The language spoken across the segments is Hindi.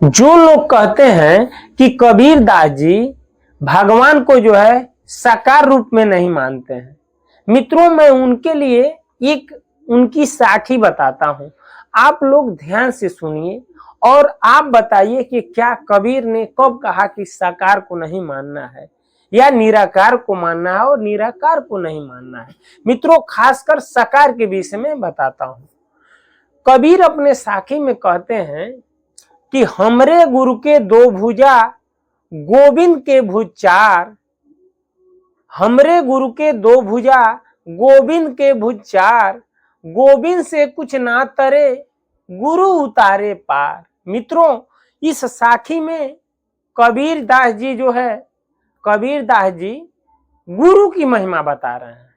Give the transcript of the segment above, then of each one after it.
जो लोग कहते हैं कि कबीर दास जी भगवान को जो है साकार रूप में नहीं मानते हैं, मित्रों मैं उनके लिए एक उनकी साखी बताता हूं, आप लोग ध्यान से सुनिए और आप बताइए कि क्या कबीर ने कब कहा कि साकार को नहीं मानना है या निराकार को मानना है और निराकार को नहीं मानना है। मित्रों खासकर साकार के विषय में बताता हूं। कबीर अपने साखी में कहते हैं कि हमरे गुरु के दो भुजा गोविंद के भुज चार, हमरे गुरु के दो भुजा गोविंद के भुज चार, गोविंद से कुछ ना तरे गुरु उतारे पार। मित्रों इस साखी में कबीर दास जी जो है, कबीर दास जी गुरु की महिमा बता रहे हैं।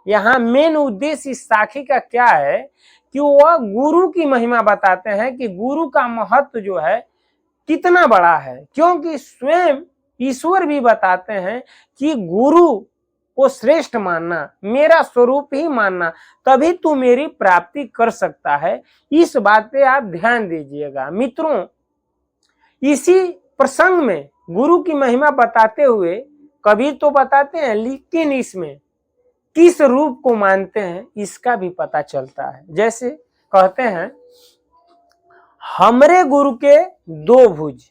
यहाँ मेन उद्देश्य इस साखी का क्या है कि वह गुरु की महिमा बताते हैं कि गुरु का महत्व जो है कितना बड़ा है, क्योंकि स्वयं ईश्वर भी बताते हैं कि गुरु को श्रेष्ठ मानना, मेरा स्वरूप ही मानना, तभी तू मेरी प्राप्ति कर सकता है। इस बात पे आप ध्यान दीजिएगा। मित्रों इसी प्रसंग में गुरु की महिमा बताते हुए कबीर तो बताते हैं, लेकिन इसमें किस रूप को मानते हैं इसका भी पता चलता है। जैसे कहते हैं हमरे गुरु के दो भुज,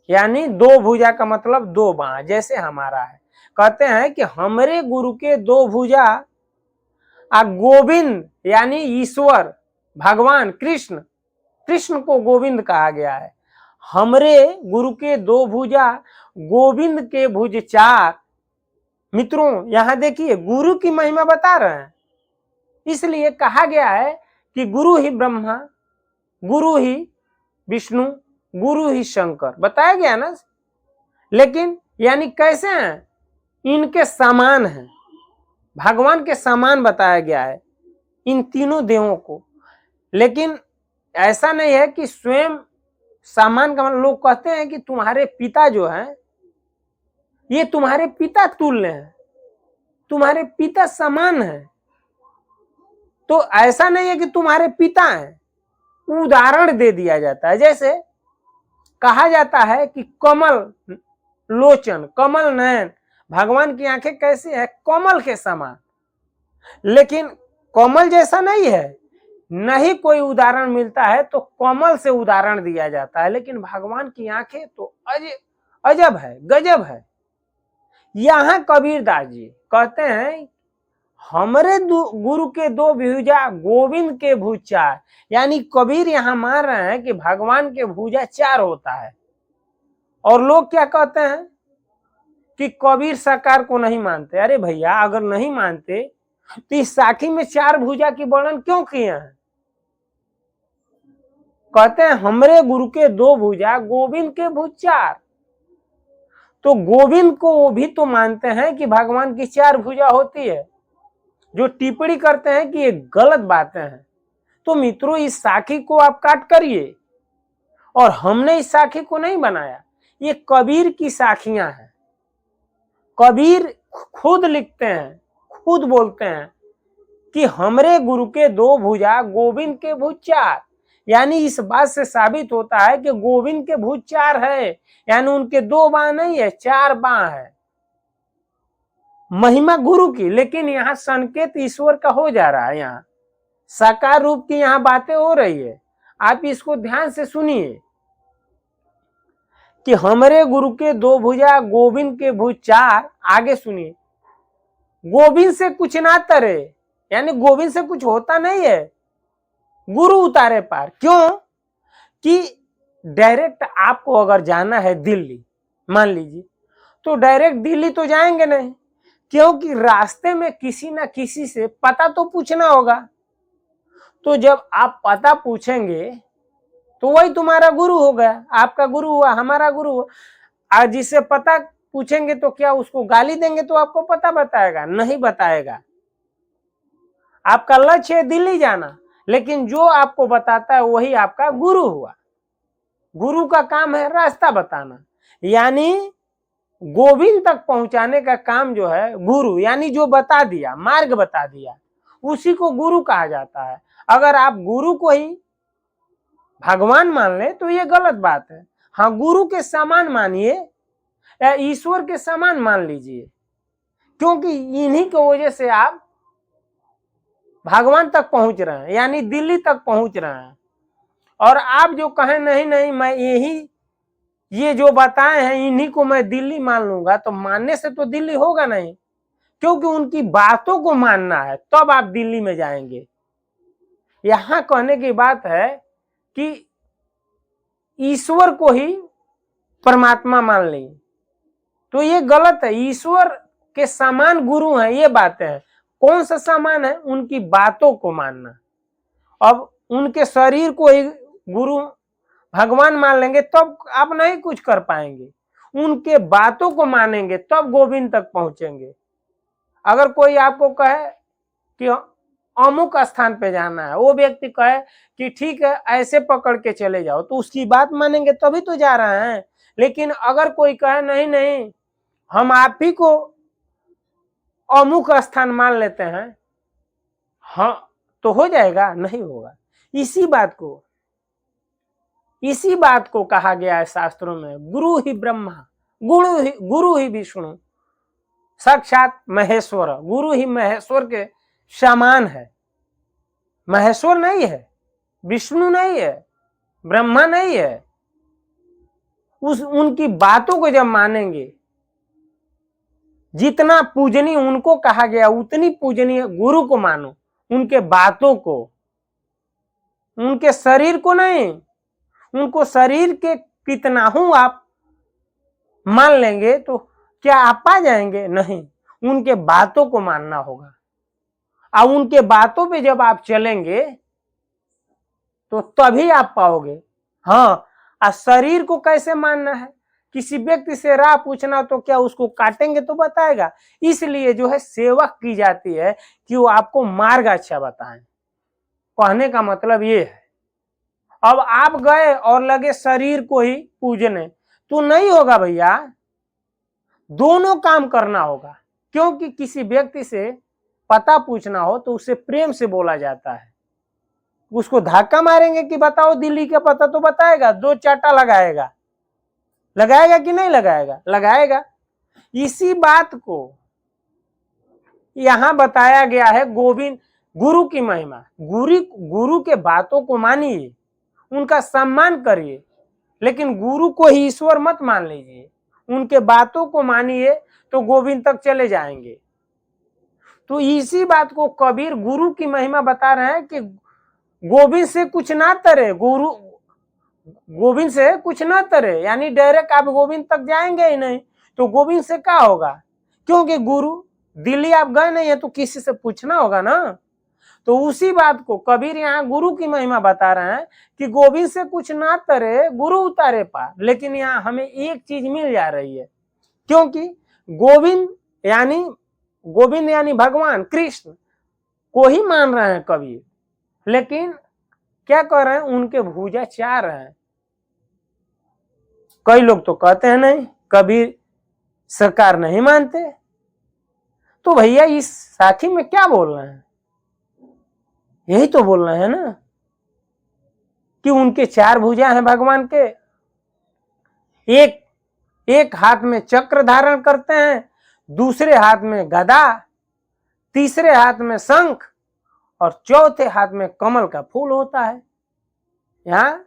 यानी दो भुजा का मतलब दो बाह, जैसे हमारा है। कहते हैं कि हमरे गुरु के दो भुजा गोविंद यानी ईश्वर भगवान कृष्ण, कृष्ण को गोविंद कहा गया है। हमरे गुरु के दो भुजा गोविंद के भुज चार। मित्रों यहां देखिए गुरु की महिमा बता रहे हैं, इसलिए कहा गया है कि गुरु ही ब्रह्मा, गुरु ही विष्णु, गुरु ही शंकर, बताया गया ना। लेकिन यानी कैसे हैं, इनके समान हैं, भगवान के समान बताया गया है इन तीनों देवों को। लेकिन ऐसा नहीं है कि स्वयं समान का, लोग कहते हैं कि तुम्हारे पिता जो हैं ये तुम्हारे पिता तुल्य हैं, तुम्हारे पिता समान है। तो ऐसा नहीं है कि तुम्हारे पिता हैं, उदाहरण दे दिया जाता है। जैसे कहा जाता है कि कमल लोचन, कमल नयन, भगवान की आंखें कैसी है, कमल के समान। लेकिन कमल जैसा नहीं है, नहीं कोई उदाहरण मिलता है तो कमल से उदाहरण दिया जाता है। लेकिन भगवान की आंखें तो अजब है, गजब है। यहां कबीर दास जी कहते हैं हमरे गुरु के दो भुजा गोविंद के भुज चार, यानी कबीर यहां मान रहे हैं कि भगवान के भुजा चार होता है। और लोग क्या कहते हैं कि कबीर साकार को नहीं मानते। अरे भैया अगर नहीं मानते तो इस साखी में चार भुजा की वर्णन क्यों किए हैं। कहते हैं हमरे गुरु के दो भुजा गोविंद के भुज चार, तो गोविंद को वो भी तो मानते हैं कि भगवान की चार भुजा होती है। जो टिप्पणी करते हैं कि ये गलत बातें हैं। तो मित्रों इस साखी को आप काट करिए, और हमने इस साखी को नहीं बनाया, ये कबीर की साखियां हैं। कबीर खुद लिखते हैं, खुद बोलते हैं कि हमरे गुरु के दो भुजा गोविंद के भुज चार, यानी इस बात से साबित होता है कि गोविंद के भुज चार है, यानी उनके दो बाह नहीं है, चार बाह है। महिमा गुरु की, लेकिन यहाँ संकेत ईश्वर का हो जा रहा है, यहाँ साकार रूप की यहाँ बातें हो रही है। आप इसको ध्यान से सुनिए कि हमरे गुरु के दो भुजा गोविंद के भुज चार। आगे सुनिए, गोविंद से कुछ ना तरे, यानी गोविंद से कुछ होता नहीं है, गुरु उतारे पार। क्यों कि डायरेक्ट आपको अगर जाना है दिल्ली, मान लीजिए, तो डायरेक्ट दिल्ली तो जाएंगे नहीं, क्योंकि रास्ते में किसी ना किसी से पता तो पूछना होगा। तो जब आप पता पूछेंगे तो वही तुम्हारा गुरु हो गया, आपका गुरु हुआ, हमारा गुरु हुआ। आज जिससे पता पूछेंगे तो क्या उसको गाली देंगे तो आपको पता बताएगा? नहीं बताएगा। आपका लक्ष्य है दिल्ली जाना, लेकिन जो आपको बताता है वही आपका गुरु हुआ। गुरु का काम है रास्ता बताना, यानी गोविंद तक पहुंचाने का काम जो है गुरु, यानी जो बता दिया, मार्ग बता दिया, उसी को गुरु कहा जाता है। अगर आप गुरु को ही भगवान मान ले तो ये गलत बात है। हाँ, गुरु के समान मानिए या ईश्वर के समान मान लीजिए, क्योंकि इन्हीं की वजह से आप भगवान तक पहुंच रहे हैं, यानी दिल्ली तक पहुंच रहे हैं। और आप जो कहें नहीं नहीं मैं ये जो बताए हैं इन्हीं को मैं दिल्ली मान लूंगा, तो मानने से तो दिल्ली होगा नहीं, क्योंकि उनकी बातों को मानना है तब आप दिल्ली में जाएंगे। यहां कहने की बात है कि ईश्वर को ही परमात्मा मान ली, तो ये गलत है। ईश्वर के समान गुरु हैं, ये बातें हैं। कौन सा समान है? उनकी बातों को मानना। अब उनके शरीर को ही गुरु भगवान मान लेंगे तब आप नहीं कुछ कर पाएंगे, उनके बातों को मानेंगे तब गोविंद तक पहुंचेंगे। अगर कोई आपको कहे कि अमुक स्थान पे जाना है, वो व्यक्ति कहे कि ठीक है ऐसे पकड़ के चले जाओ, तो उसकी बात मानेंगे तभी तो जा रहे हैं। लेकिन अगर कोई कहे नहीं नहीं हम आप ही को अमुक स्थान मान लेते हैं, हाँ, तो हो जाएगा? नहीं होगा। इसी बात को कहा गया है शास्त्रों में, गुरु ही ब्रह्मा गुरु ही विष्णु साक्षात महेश्वर। गुरु ही महेश्वर के समान है। महेश्वर नहीं है, विष्णु नहीं है, ब्रह्मा नहीं है। उनकी बातों को जब मानेंगे, जितना पूजनीय उनको कहा गया उतनी पूजनीय गुरु को मानो, उनके बातों को, उनके शरीर को नहीं। उनको शरीर के कितना हूं आप मान लेंगे तो क्या आप पा जाएंगे? नहीं, उनके बातों को मानना होगा। और उनके बातों पे जब आप चलेंगे तो तभी आप पाओगे। हाँ, शरीर को कैसे मानना है? किसी व्यक्ति से राह पूछना तो क्या उसको काटेंगे तो बताएगा? इसलिए जो है सेवक की जाती है कि वो आपको मार्ग अच्छा बताएं। कहने का मतलब ये है। अब आप गए और लगे शरीर को ही पूजने, तो नहीं होगा भैया, दोनों काम करना होगा। क्योंकि किसी व्यक्ति से पता पूछना हो तो उसे प्रेम से बोला जाता है। उसको धक्का मारेंगे कि बताओ दिल्ली का पता, तो बताएगा, दो चाटा लगाएगा कि नहीं लगाएगा? लगाएगा। इसी बात को यहां बताया गया है। गोविंद गुरु की महिमा, गुरु के बातों को मानिए, उनका सम्मान करिए, लेकिन गुरु को ही ईश्वर मत मान लीजिए। उनके बातों को मानिए तो गोविंद तक चले जाएंगे। तो इसी बात को कबीर गुरु की महिमा बता रहे हैं कि गोविंद से कुछ ना तरे, गोविंद से कुछ ना तरे, यानी डायरेक्ट आप गोविंद तक जाएंगे ही नहीं, तो गोविंद से क्या होगा? क्योंकि गुरु दिल्ली आप गए नहीं है तो किसी से पूछना होगा ना। तो उसी बात को कबीर यहाँ गुरु की महिमा बता रहे हैं कि गोविंद से कुछ ना तरे गुरु उतारे पार। लेकिन यहाँ हमें एक चीज मिल जा रही है, क्योंकि गोविंद यानी भगवान कृष्ण को ही मान रहे हैं कबीर, लेकिन क्या कर रहे हैं? उनके भुजा चाह रहे हैं। कई लोग तो कहते हैं नहीं कबीर सरकार नहीं मानते, तो भैया इस साथी में क्या बोल रहे हैं? यही तो बोल रहे हैं ना कि उनके चार भुजा हैं भगवान के। एक हाथ में चक्र धारण करते हैं, दूसरे हाथ में गदा, तीसरे हाथ में शंख और चौथे हाथ में कमल का फूल होता है। यहाँ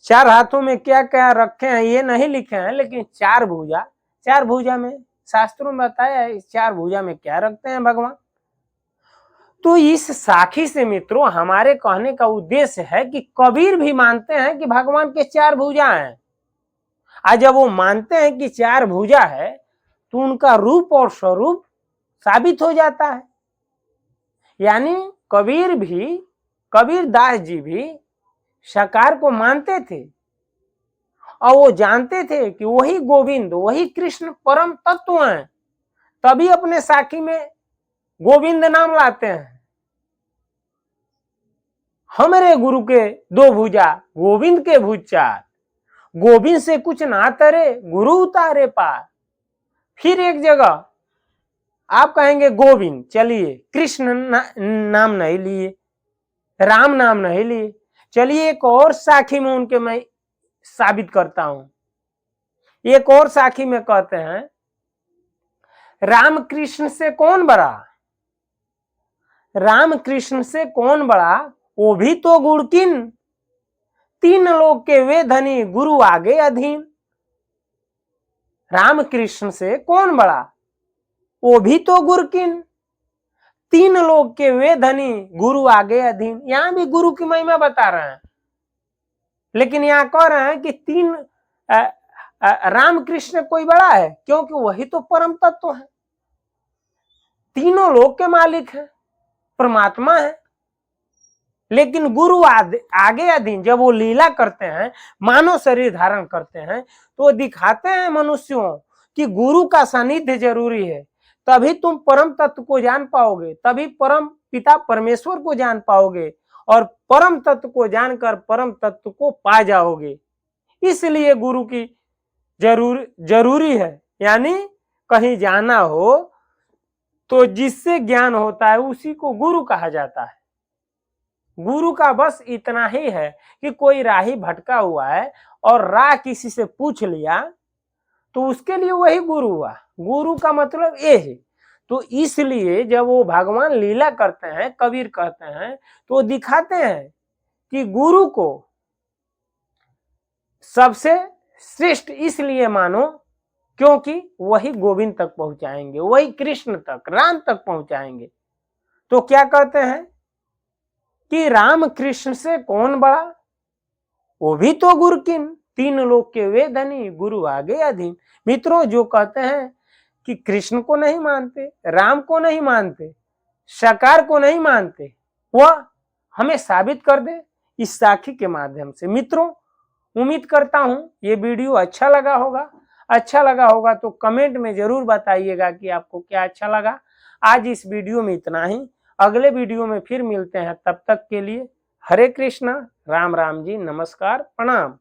चार हाथों में क्या क्या रखे हैं ये नहीं लिखे हैं, लेकिन चार भुजा में शास्त्रों में बताया है इस चार भुजा में क्या रखते हैं भगवान। तो इस साखी से मित्रों हमारे कहने का उद्देश्य है कि कबीर भी मानते हैं कि भगवान के चार भुजा हैं। आज जब वो मानते हैं कि चार भुजा है तो उनका रूप और स्वरूप साबित हो जाता है। यानी कबीर दास जी भी साकार को मानते थे और वो जानते थे कि वही गोविंद, वही कृष्ण परम तत्व हैं, तभी अपने साखी में गोविंद नाम लाते हैं। हमारे गुरु के दो भुजा, गोविंद के भुज चार, गोविंद से कुछ ना तरे गुरु उतारे पार। फिर एक जगह आप कहेंगे गोविंद, चलिए कृष्ण नाम नहीं लिए, राम नाम नहीं लिए, चलिए एक और साखी में उनके मैं साबित करता हूं। एक और साखी में कहते हैं, रामकृष्ण से कौन बड़ा, रामकृष्ण से कौन बड़ा, वो भी तो गुड़किन, तीन लोग के वे धनी, गुरु आगे अधीन। रामकृष्ण से कौन बड़ा, वो भी तो गुरकिन, तीन लोग के वे धनी, गुरु आगे अधीन। यहां भी गुरु की महिमा बता रहे हैं, लेकिन यहां कह रहे हैं कि तीन रामकृष्ण कोई बड़ा है, क्योंकि वही तो परम तत्व है, तीनों लोक के मालिक है, परमात्मा है। लेकिन गुरु आगे अधीन, जब वो लीला करते हैं, मानव शरीर धारण करते हैं, तो दिखाते हैं मनुष्यों कि गुरु का सानिध्य जरूरी है, तभी तुम परम तत्व को जान पाओगे, तभी परम पिता परमेश्वर को जान पाओगे, और परम तत्व को जानकर परम तत्व को पा जाओगे। इसलिए गुरु की जरूरी है। यानी कहीं जाना हो तो जिससे ज्ञान होता है उसी को गुरु कहा जाता है। गुरु का बस इतना ही है कि कोई राही भटका हुआ है और राह किसी से पूछ लिया तो उसके लिए वही गुरु हुआ। गुरु का मतलब ये है। तो इसलिए जब वो भगवान लीला करते हैं, कबीर कहते हैं, तो दिखाते हैं कि गुरु को सबसे श्रेष्ठ इसलिए मानो क्योंकि वही गोविंद तक पहुंचाएंगे, वही कृष्ण तक, राम तक पहुंचाएंगे। तो क्या कहते हैं कि राम कृष्ण से कौन बड़ा, वो भी तो गुरकिन, तीन लोक के वे धनी, गुरु आगे अधीन। मित्रों, जो कहते हैं कि कृष्ण को नहीं मानते, राम को नहीं मानते, साकार को नहीं मानते, वह हमें साबित कर दे इस साखी के माध्यम से। मित्रों, उम्मीद करता हूं ये वीडियो अच्छा लगा होगा। अच्छा लगा होगा तो कमेंट में जरूर बताइएगा कि आपको क्या अच्छा लगा। आज इस वीडियो में इतना ही, अगले वीडियो में फिर मिलते हैं। तब तक के लिए हरे कृष्णा, राम राम जी, नमस्कार, प्रणाम।